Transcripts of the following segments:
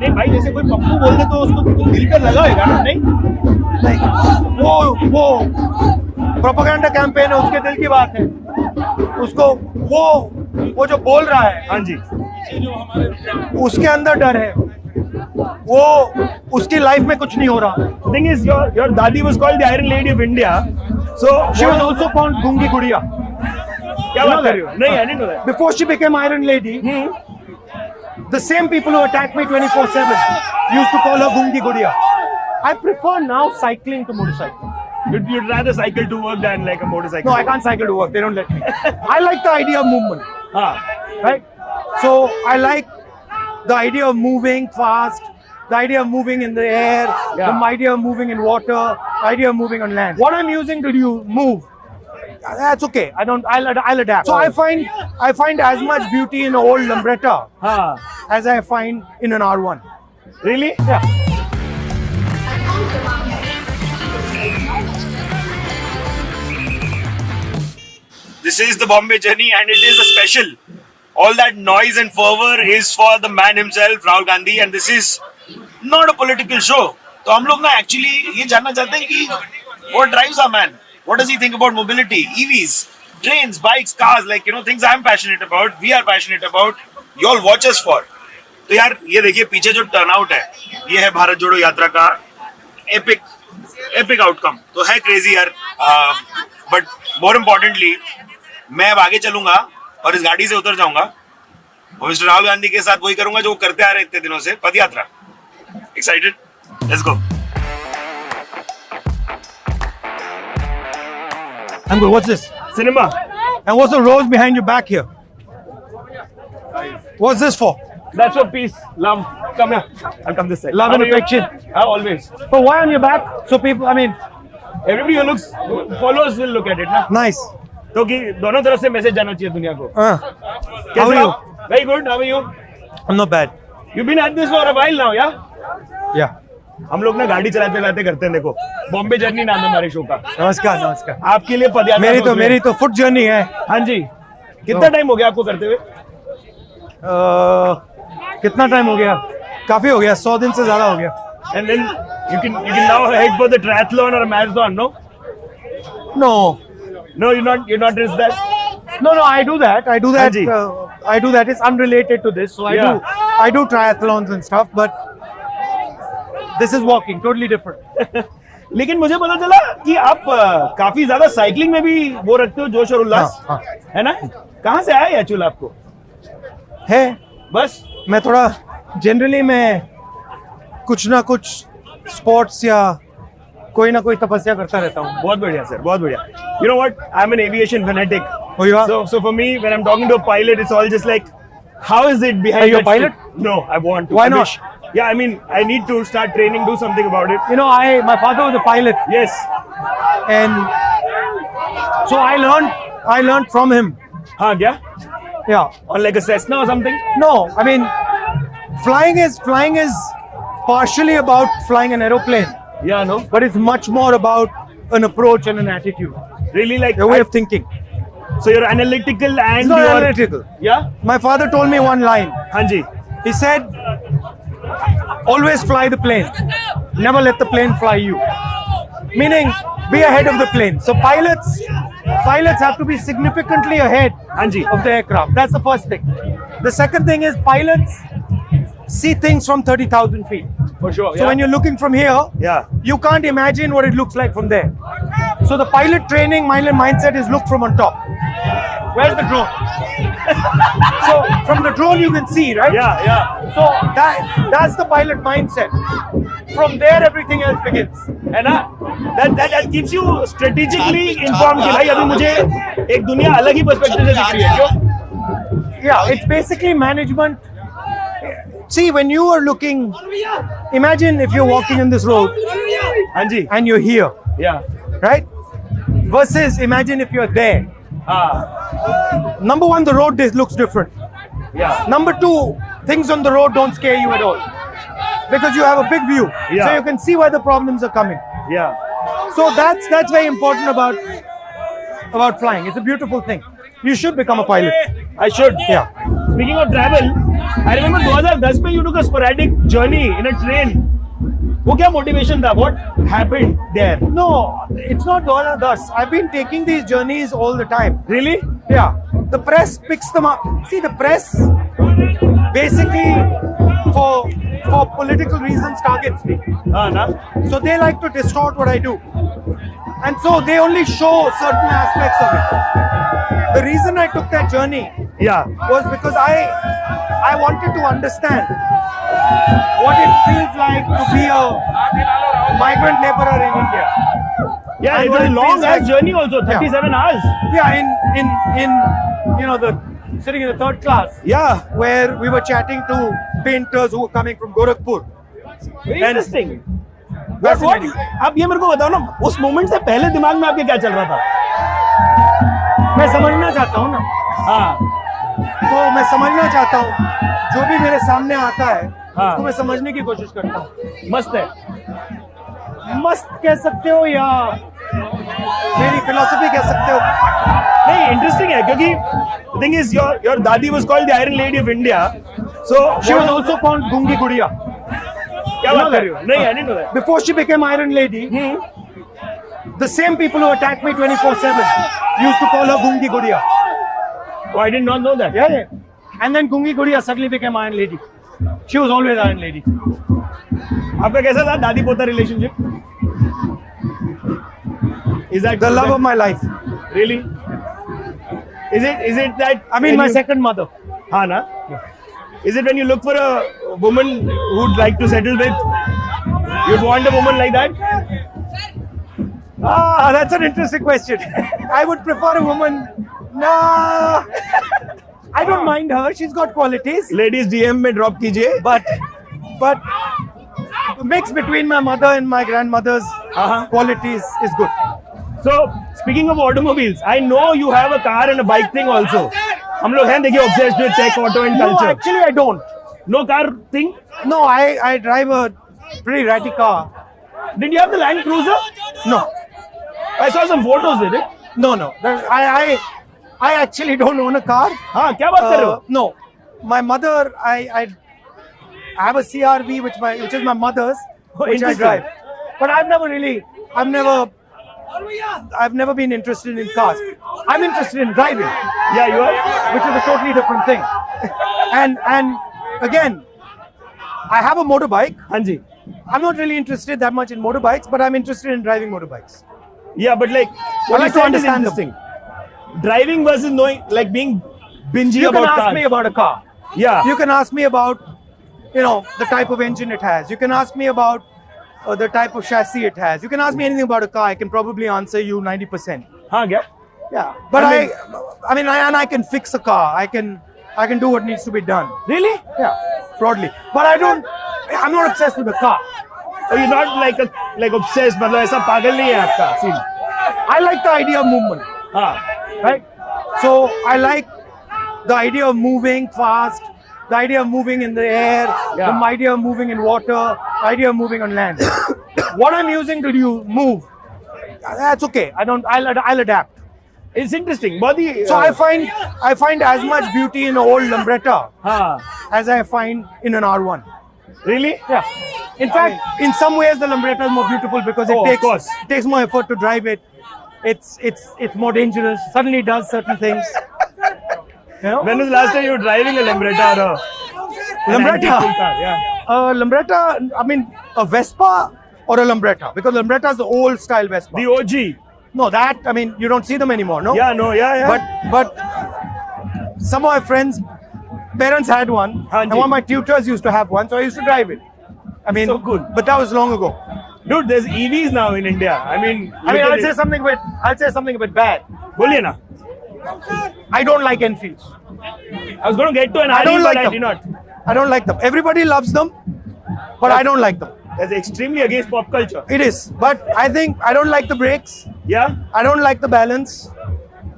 नहीं भाई, जैसे कोई पप्पू बोल दे तो उसको दिल पे लगाएगा ना? नहीं, वो प्रोपेगेंडा कैंपेन है, उसके दिल की बात है। उसको वो जो बोल रहा है, हाँ जी, उसके अंदर डर है, वो उसकी लाइफ में कुछ नहीं हो रहा। Thing is your dadi was called the iron lady of India, so she was also called goongi gudiya. क्या बात कर रहे हो? नहीं, I didn't know that. Before she became Iron Lady, the same people who attack me 24/7 used to call her Gungi Gudiya. I prefer now cycling to motorcycle. You'd rather cycle to work than like a motorcycle? No, I can't cycle to work. They don't let me. I like the idea of movement, right? So I like the idea of moving fast, the idea of moving in the air, the idea of moving in water, the idea of moving on land. What I'm using to move, that's okay. I'll adapt. So I find as much beauty in an old Lambretta as I find in an R1. Really? Yeah. This is the Bombay journey and it is a special. All that noise and fervor is for the man himself, Rahul Gandhi, and this is not a political show. तो हम लोग ना actually ये जानना चाहते हैं कि what drives our man? What does he think about mobility, EVs, trains, bikes, cars, like things I'm passionate about, we are passionate about, you all watch us for. तो यार ये देखिए पीछे जो टर्नआउट है, ये है भारत जोड़ो यात्रा का एपिक आउटकम। तो है क्रेजी यार, बट मोर इम्पोर्टेंटली मैं अब आगे चलूंगा और इस गाड़ी से उतर जाऊंगा और मिस्टर राहुल गांधी के साथ वही करूंगा जो वो करते आ रहे इतने दिनों से, पद यात्रा। Excited? Let's go. I'm good. What's this? Cinema. And what's the rose behind your back here? What's this for? That's for peace, love. Come here. I'll come this side. Love and affection. Always. But why on your back? So people, Everybody who looks, followers will look at it, na? Nice. तो कि दोनों तरफ से message जाना चाहिए दुनिया को। How are you? Very good. How are you? I'm not bad. You've been at this for a while now, yeah? Yeah. हम लोग ना गाड़ी चलाते चलाते करते हैं, देखो बॉम्बे जर्नी नाम है हमारे शो का। नमस्कार। आपके लिए पदयात्रा मेरी तो फुट जर्नी है। हाँ जी। कितना टाइम हो गया आपको करते हुए? कितना टाइम हो गया? काफी हो गया, 100 दिन से ज्यादा हो गया। And then you can now head for the triathlon or a marathon, no? No, you're not risk that. No, I do that. I do that. Haan I do that. It's unrelated to this. So I do triathlons and stuff, but this is walking, totally different. लेकिन मुझे पता चला कि आप काफी ज्यादा cycling में भी वो रखते हो, जोश और उल्लास, है ना? कहाँ से आया ये एक्चुअल आपको? है बस मैं थोड़ा जनरली मैं कुछ ना कुछ स्पोर्ट्स या कोई ना कोई तपस्या करता रहता हूँ। बहुत बढ़िया सर, बहुत बढ़िया। You know what? I'm an aviation fanatic. Oh, you are? So for me, when I'm talking to a pilot, it's all just like, how is it behind? Are you a that pilot? No, I want to. Why I not? wish. Yeah, I need to start training, do something about it. My father was a pilot. Yes. And so I learned from him. हाँ क्या? Yeah. On like a Cessna or something? No, flying is partially about flying an aeroplane. Yeah, no. But it's much more about an approach and an attitude. Really, like a way of thinking. So you're analytical and it's not analytical. Yeah. My father told me one line. हाँ जी. He said, always fly the plane. Never let the plane fly you. Meaning, be ahead of the plane. So pilots have to be significantly ahead of the aircraft. That's the first thing. The second thing is pilots see things from 30,000 feet. For sure. So when you're looking from here, you can't imagine what it looks like from there. So the pilot training mindset is look from on top. Where's the drone? So from the drone you can see, right? Yeah. So that's the pilot mindset. From there everything else begins. है ना? That keeps you strategically informed कि भाई अभी मुझे एक दुनिया अलग ही perspective से दिख रही है, क्यों? Yeah, it's basically management. See, when you are looking, imagine if you're walking on this road and you're here, right? Versus imagine if you're there. Number one, the road looks different. Number two, things on the road don't scare you at all because you have a big view, so you can see where the problems are coming. So that's very important about flying. It's a beautiful thing. You should become a pilot. I should. Yeah. Speaking of travel, I remember 2010 में you took a sporadic journey in a train. वो क्या motivation था? What happened there? No, it's not 2010. I've been taking these journeys all the time. Really? Yeah, the press picks them up. See, the press basically for political reasons targets me. ना? So they like to distort what I do. And so they only show certain aspects of it. The reason I took that journey Yeah. was because I wanted to understand what it feels like to be a migrant laborer in India. Yeah, And it what was a it long feels ass like- journey also, 37 hours. Yeah, in you know, the sitting in the third class Yeah. where we were chatting to painters who were coming from Gorakhpur. Very interesting. But what? Fascinating. आप ये मेरे को बताओ ना, उस moment से पहले दिमाग में आपके क्या चल रहा था? मैं समझना चाहता हूँ ना, हाँ. तो मैं समझना चाहता हूँ जो भी मेरे सामने आता है हाँ. तो मैं समझने की कोशिश करता हूँ. मस्त है. मस्त कह सकते हो या मेरी फिलोसफी कह सकते हो. नहीं, इंटरेस्टिंग है क्योंकि thing is your dadi was called the iron lady of India. So She was also called Gungi Gudiya. क्या You बात know कर that? रहे हो? नहीं, I didn't know that. Before she became Iron Lady, the same people who attack me 24/7 used to call her Gungi Gudiya. Oh, I did not know that. Yeah, yeah. And then Gungi Gudiya suddenly became Iron Lady. She was always Iron Lady. आपका कैसा था दादी पोता relationship? Is that The love of my life. really? Is it that I mean, when my you- second mother. हाँ ना? Is it when you look for a woman who'd like to settle with, you'd want a woman like that? Ah, that's an interesting question. I would prefer a woman. Nah, I don't mind her. She's got qualities. Ladies DM में drop कीजिए. But the mix between my mother and my grandmother's Uh-huh. qualities is good. So speaking of automobiles, I know you have a car and a bike thing also. हम लोग हैं देखिए obsessed with tech, auto and No, culture. actually, I don't. No car thing? No, I drive a pretty ratty car. Did you have the Land Cruiser? No, I saw some photos with it. no. I actually don't own a car. हाँ, क्या बात कर रहे हो? No, my mother. I have a CRV which is my mother's, Oh, which I interesting. drive. But I've never been interested in cars. I'm interested in driving, Yeah, you are. which is a totally different thing. And again, I have a motorbike. हाँ जी. I'm not really interested that much in motorbikes, but I'm interested in driving motorbikes. Yeah, but like what like you to said is understand them. interesting. Driving versus knowing, like being bingy You can about ask cars. me about a car. Yeah. You can ask me about, the type of engine it has. You can ask me about the type of chassis it has. You can ask me anything about a car. I can probably answer you 90%. हाँ क्या? Yeah, but I mean- I can fix a car. I can do what needs to be done. Really? Yeah, broadly. But I'm not obsessed with the car. Or you're not like obsessed, मतलब ऐसा पागल नहीं है आपका scene. I like the idea of movement, हाँ. right? So I like the idea of moving fast, the idea of moving in the air, Yeah. the idea of moving in water, the idea of moving on land. What I'm using to move, that's okay. I'll adapt. It's interesting. बहुत ही. So I find as much beauty in an old Lambretta हाँ. as I find in an R1. Really? Yeah. In fact, in some ways, the Lambretta is more beautiful because Oh, of course. it takes more effort to drive it. It's more dangerous. Suddenly does certain things. When was the last time you were driving a Lambretta or a Lambretta? an antique car? Yeah. Lambretta, I mean, a Vespa or a Lambretta? Because Lambretta is the old style Vespa. The OG. No, that, I mean, you don't see them anymore, no? Yeah, no, yeah. But some of my friends' parents had one, Haan and ji. one of my tutors used to have one, so I used to drive it. I mean, So good. But that was long ago. Dude, there's EVs now in India. I mean, I'll say something a bit bad. बोलिए ना. I don't like Enfields. I was going to get to an I RE, don't but like I them. did not. I don't like them. Everybody loves them, but I don't like them. That's extremely against pop culture. It is, but I think I don't like the brakes. Yeah. I don't like the balance.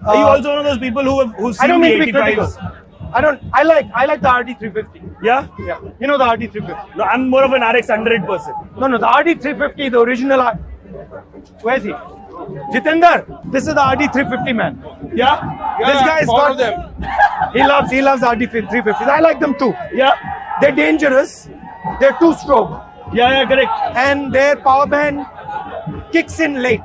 Are you also one of those people who've seen I don't the mean to be critical. 85s? I like the RD350. Yeah. Yeah, you know the RD350. No, I'm more of an RX 100 person. No, the RD350, the original. Where is he? Jitendra, this is the RD350 man. Yeah. This guy's follow got them. He loves RD350s. I like them too. Yeah. They're dangerous. They're two-stroke, Yeah, correct. and their power band kicks in late.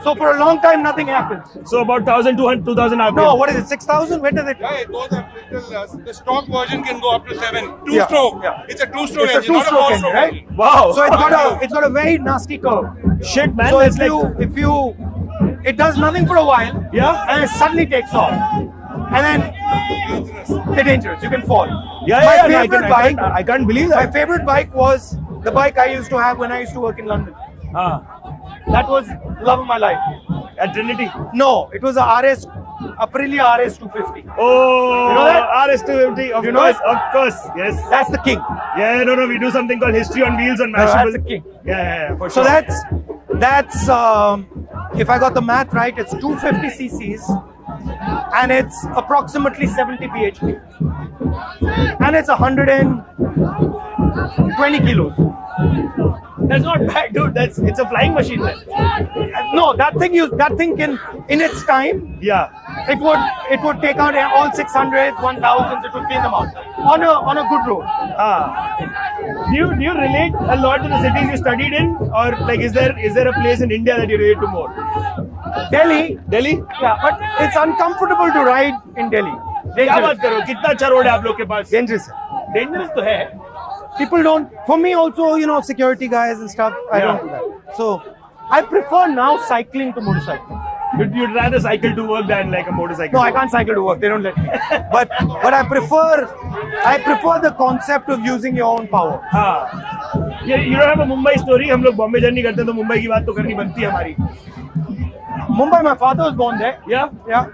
So for a long time, nothing happens. So about 1,200, 2,000 RPM. No, what is it? 6,000? Where does it? Yeah, those are little, the stock version can go up to 7. Yeah, Two-stroke. yeah. It's a two-stroke It's a engine, not a two-stroke four-stroke engine, right? engine. Wow. So it's got a very nasty curve. Shit, man. So that's if you, it does nothing for a while, Yeah. and it suddenly takes off, and then they're dangerous. You can fall. Yeah, My yeah, no, favorite bike. I can't believe My that. favorite bike was the bike I used to have when I used to work in London. That was love of my life. At Trinity. No, it was a Aprilia RS 250. Oh, You know that? RS250. Of You know course, it? of course. Yes. That's the king. Yeah, no, we do something called History on Wheels on No, Mashable. that's the king. Yeah, for So sure. that's if I got the math right, it's 250 cc's and it's approximately 70 bhp and it's 120 kilos. That's not bad, dude. It's a flying machine, man. No, that thing can in its time Yeah. it would take out all 600s, 1000s. It would clean them out on a good road. Do you relate a lot to the cities you studied in, or like is there a place in India that you relate to more? Delhi, Delhi? yeah, but it's uncomfortable to ride in Delhi. क्या बात Dangerous. करो? कितना अच्छा road है आप लोग के पास? Dangerous. Dangerous तो है. People don't. For me, also, security guys and stuff. I Yeah. don't do that. So, I prefer now cycling to motorcycle. You'd rather cycle to work than like a motorcycle. No, I can't cycle to work. They don't let me. But I prefer the concept of using your own power. हाँ. You don't have a Mumbai story. हम लोग Bombay journey करते हैं तो मुंबई की बात तो करनी बनती है हमारी. Mumbai, my father was born there. Yeah. Yeah.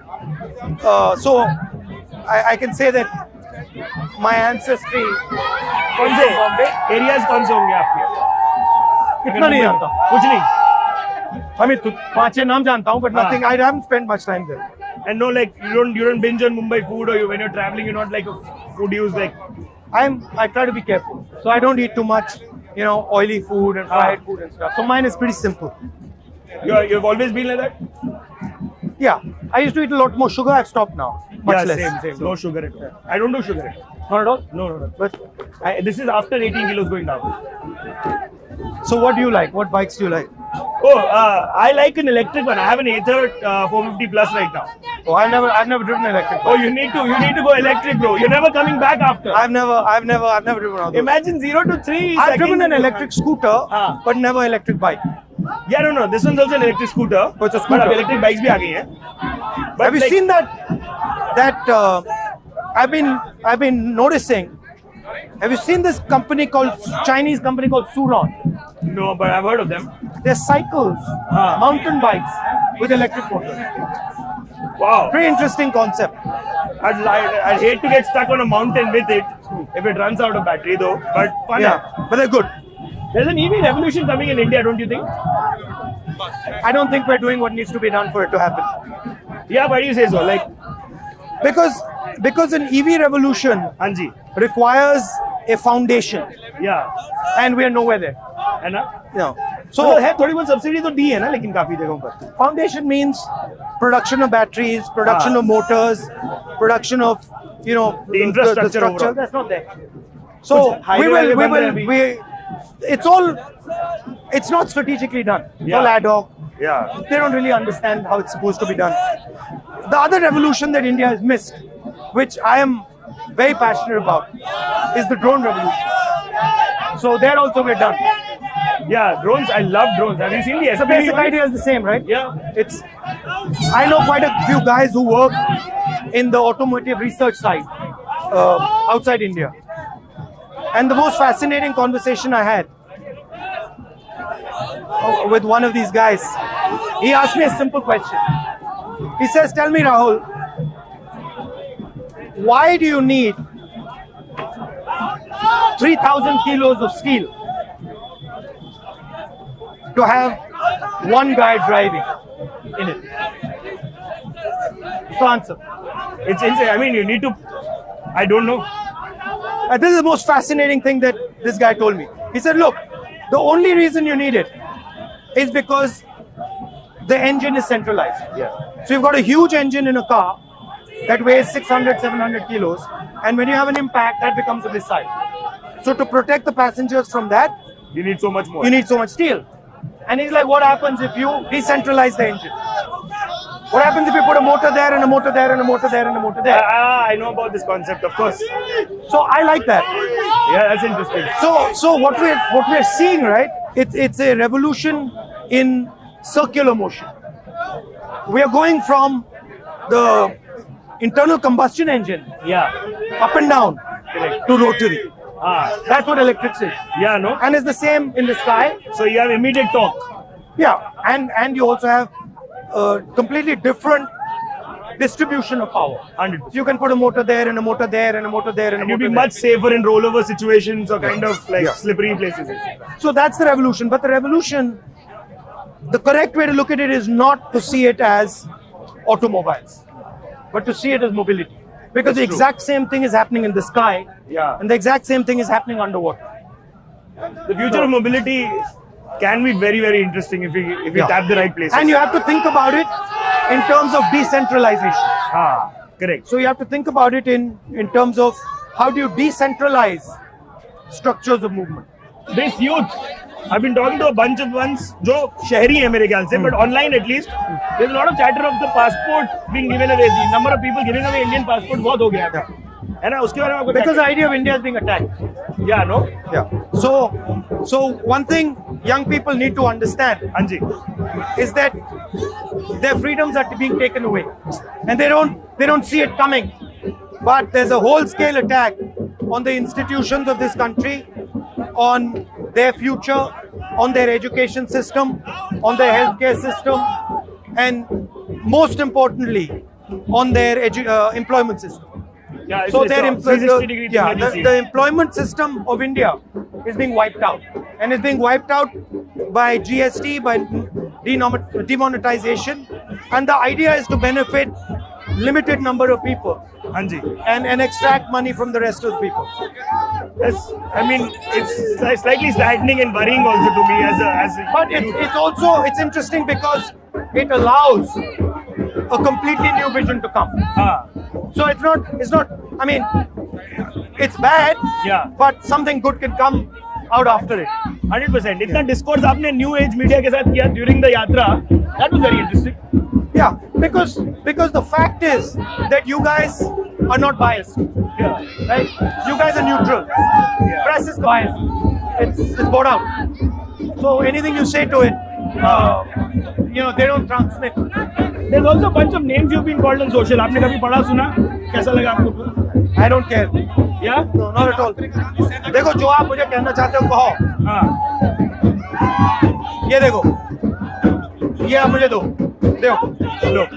So, I can say that my ancestry. कौन से Bombay. एरियाज कौन से होंगे आपके? इतना नहीं जानता. कुछ नहीं. I mean, 5-6 नाम जानता हूँ, but हाँ. nothing. I haven't spent much time there. And no, like you don't binge on Mumbai food, or when you're traveling, you're not like a food use like. I try to be careful, so I don't eat too much, oily food and fried food and stuff. So mine is pretty simple. You've always been like that. Yeah, I used to eat a lot more sugar. I've stopped now. Much less. Same. No sugar at all. I don't do sugar at all. Not at all. No. But This is after 18 kilos going down. so, what do you like? What bikes do you like? Oh, I like an electric one. I have an Ather 450 Plus right now. Oh, I've never driven an electric Oh, bike. you need to go electric, bro. You're never coming back after. I've never driven one of those. Imagine 0 to 3 I've seconds. driven an electric scooter, हाँ. but never electric bike. Yeah, no. This one's also an electric scooter. Oh, it's a scooter. But electric bikes भी आ गई हैं. But Have you like- seen that? I've been noticing. Have you seen this Chinese company called Suron? No, but I've heard of them. They're cycles, हाँ. mountain bikes with electric motors. Wow. Pretty interesting concept. I'd hate to get stuck on a mountain with it if it runs out of battery though. But fun. Yeah, but they're good. There's an EV revolution coming in India, don't you think? I don't think we're doing what needs to be done for it to happen. Yeah, why do you say so? Like, Because an EV revolution Anji. requires a foundation, Yeah. and we are nowhere there. है ना? So तो है थोड़ी बहुत subsidy तो दी है ना लेकिन काफी जगहों पर. foundation means production of batteries, production Ah. of motors, production of The infrastructure structure. overall. That's not there. So Kuch highway bन रहे हैं अभी. it's not strategically done. It's all Yeah. ad hoc. Yeah. They don't really understand how it's supposed to be done. The other revolution that India has missed, which I am very passionate about, is the drone revolution. So there also we're done. Yeah, drones. I love drones. Have you seen the The SPV basic one? idea is the same, right? Yeah. I know quite a few guys who work in the automotive research side outside India. And the most fascinating conversation I had with one of these guys, he asked me a simple question. He says, "Tell me, Rahul, why do you need 3,000 kilos of steel to have one guy driving in it?" So answer. It's insane. I mean, you need to. I don't know. And this is the most fascinating thing that this guy told me. He said, "Look, the only reason you need it is because the engine is centralized. Yeah. So you've got a huge engine in a car that weighs 600, 700 kilos, and when you have an impact, that becomes a missile. So to protect the passengers from that, You need so much more. you need so much steel. And he's like, what happens if you decentralize the engine? What happens if you put a motor there and a motor there and a motor there and a motor there? I know about this concept, of course. So I like that. Yeah, that's interesting. So what we're seeing, right? It's a revolution in circular motion. We are going from the internal combustion engine Yeah. up and down Correct. to rotary. That's what electrics is. Yeah, no? And it's the same in the sky. So you have immediate torque. Yeah, and you also have a completely different distribution of power. 100%. You can put a motor there and a motor there and a motor there and a And you'll motor be there. much safer in rollover situations or kind of like Yeah. slippery places. So that's the revolution. But the revolution, the correct way to look at it is not to see it as automobiles, but to see it as mobility. Because the exact same thing is happening in the sky, Yeah. and the exact same thing is happening underwater. The future of mobility can be very, very interesting if we Yeah. tap the right places. And you have to think about it in terms of decentralization. Correct. So you have to think about it in terms of how do you decentralize structures of movement. This youth, I've been talking to a bunch of ones जो शहरी है मेरे ख्याल से, but online at least, there's a lot of chatter of the passport being given away. The number of people giving away Indian passport बहुत हो गया है ना? उसके बारे में आपको क्या Because the idea of India is being attacked. कहना? Yeah, no? Yeah. So one thing young people need to understand हाँ जी. is that their freedoms are being taken away, and they don't see it coming. But there's a whole-scale attack on the institutions of this country, on their future, on their education system, on their healthcare system, and most importantly, on their employment system. Yeah, So it's their a 360-degree thing that you see. the employment system of India is being wiped out, and it's being wiped out by GST, by demonetization, and the idea is to benefit limited number of people हाँ जी. and extract money from the rest of the people. That's, I mean, it's slightly saddening and worrying also to me as a But it's interesting because it allows a completely new vision to come. So it's not. I mean, it's bad. Yeah. But something good can come out after it. 100%. इतना discourse आपने new age media के साथ किया during the यात्रा, that was very interesting. Yeah, because the fact is that you guys are not biased, right? You guys are neutral. Press is biased. It's bought out. So anything you say to it, they don't transmit. There's also a bunch of names you've been called on social. आपने कभी पढ़ा सुना? कैसा लगा आपको? I don't care. Yeah? No, not at all. देखो जो आप मुझे कहना चाहते हो कहो. हाँ. ये देखो. ये आप मुझे दो. देखो. Look.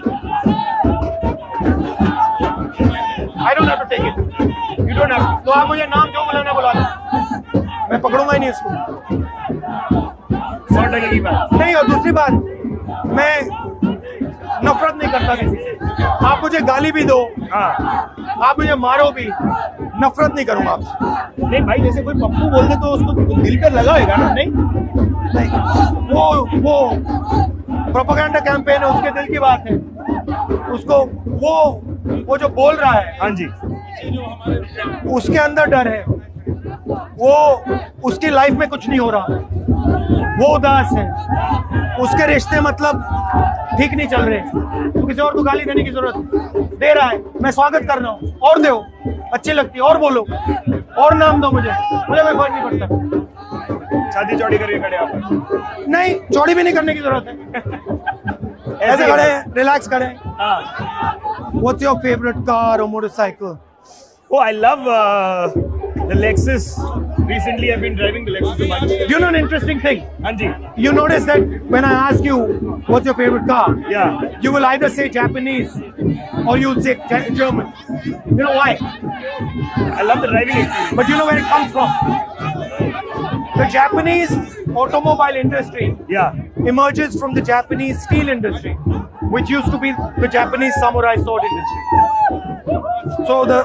I don't have to take it. You don't have to. तो आप मुझे नाम जो बुलाना बुला दो. मैं पकड़ूंगा ही नहीं इसको. 100% की बात. नहीं, और दूसरी बात, मैं नफरत नहीं करता किसी से. आप मुझे गाली भी दो, हाँ. आप मुझे मारो भी, नफरत नहीं करूंगा आपसे. नहीं भाई, जैसे कोई पप्पू बोल दे तो उसको दिल पे लगा होगा ना? नहीं. नहीं, वो प्रोपेगेंडा कैंपेन है, उसके दिल की बात है. उसको वो जो बोल रहा है, हाँ जी. उसके अंदर डर है. वो उसकी लाइफ में कुछ नहीं हो रहा, वो उदास है, उसके रिश्ते मतलब ठीक नहीं चल रहे, तो किसी और को गाली देने की जरूरत दे रहा है. मैं स्वागत कर रहा हूँ, और दो, अच्छी लगती है, और बोलो, और नाम दो, मुझे कोई फर्क नहीं पड़ता. छाती चौड़ी करके खड़े आप. नहीं, चौड़ी भी नहीं करने की जरूरत है. ऐसे खड़े हैं, रिलैक्स खड़े हैं. हाँ. What's your favorite car or motorcycle? Oh, I love the Lexus. Recently, I've been driving the Lexus a bunch. You know an interesting thing? हाँ जी. You notice that when I ask you what's your favorite car, Yeah. you will either say Japanese or you'll say German. You know why? I love the driving experience. But you know where it comes from? The Japanese automobile industry Yeah. emerges from the Japanese steel industry, which used to be the Japanese samurai sword industry. So the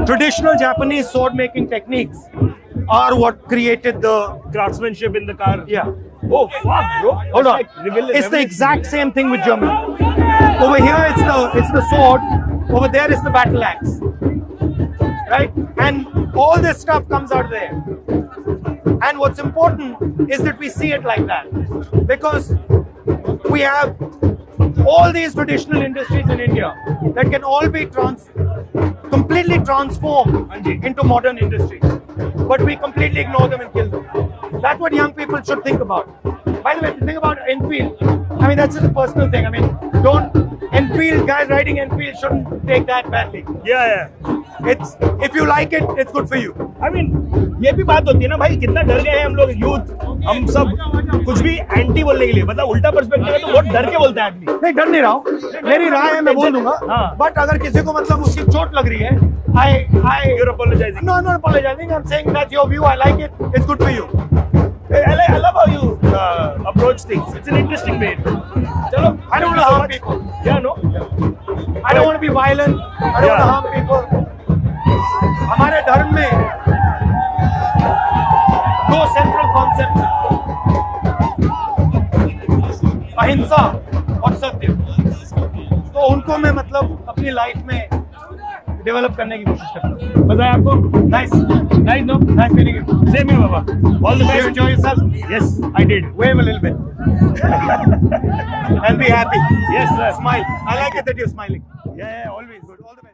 traditional Japanese sword making techniques are what created the Craftsmanship in the car. yeah. Oh fuck, bro. Hold on. Reveal It's the exact same thing with Germany. Over here, it's the sword. Over there is the battle axe. Right? And all this stuff comes out there. And what's important is that we see it like that. Because we have all these traditional industries in India that can all be completely transformed into modern industries. But we completely ignore them and kill them. That's what young people should think about. By the way, if you think about Enfield, I mean, that's just a personal thing. I mean, guys riding Enfield shouldn't take that badly. Yeah. If you like it, it's good for you. I mean, ये भी बात होती है ना भाई, कितना डर गए हैं हम लोग, यूथ, हम सब कुछ भी एंटी बोलने के लिए, मतलब उल्टा पर्सपेक्टिव है तो बहुत डर के बोलता है आदमी. नहीं, डर नहीं रहा हूँ, मेरी राय है, मैं बोल दूंगा. बट अगर किसी को मतलब उसकी चोट लग रही है, you're apologizing. No, I'm not apologizing. I'm saying that's your view. I like it. It's good for you. I love how you approach things. It's an interesting way. Chalo, I don't want to harm people. Yeah, no. I don't want to be violent. I don't want to harm people. हमारे धर्म में दो central concept हैं, अहिंसा और सत्य. तो उनको मैं मतलब अपनी लाइफ में डेवलप करने की कोशिश करता हूँ. पता है आपको? Nice, no? Nice meeting you. Same here, Baba. All the Did best. you enjoy yourself? Yes, I did. Wave a little bit. And be happy. Yes, sir. Smile. I like it that you're smiling. Yeah, always. Good. All the best.